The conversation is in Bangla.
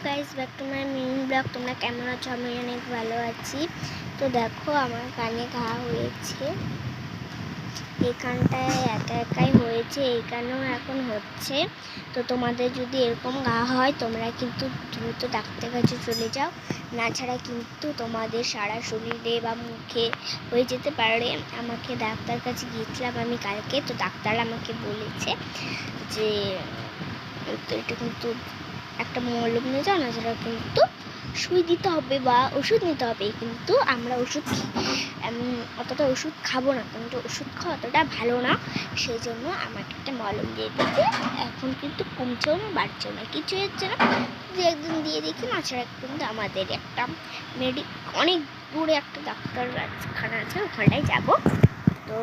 Guys, back to my mini blog. তোমরা কেমন আছো? আমি অনেক ভালো আছি। তো দেখো, আমার কানে ঘা হয়েছে। এই কানটায় একাই হয়েছে, এই কানেও এখন হচ্ছে। তো তোমাদের যদি এরকম ঘা হয়, তোমরা কিন্তু দ্রুত ডাক্তারের কাছে চলে যাও, না ছাড়া কিন্তু তোমাদের সারা শরীরে বা মুখে হয়ে যেতে পারে। আমাকে ডাক্তার কাছে গিয়েছিলাম আমি কালকে, তো ডাক্তার আমাকে বলেছে যে এটা কিন্তু একটা মলম নিয়ে যাও, না ছাড়া কিন্তু সুই দিতে হবে বা ওষুধ নিতে হবে। কিন্তু আমরা অতটা ওষুধ খাবো না, কিন্তু ওষুধ খাওয়া অতটা ভালো না। সেই জন্য আমাকে একটা মলম দিয়ে দিতে, এখন কিন্তু কমছেও না বাড়ছেও না, কিছু হচ্ছে না। দু একদিন দিয়ে দেখি, না ছাড়া কিন্তু আমাদের একটা অনেক দূরে একটা ডাক্তারখানা আছে, ওখানটায় যাবো। তো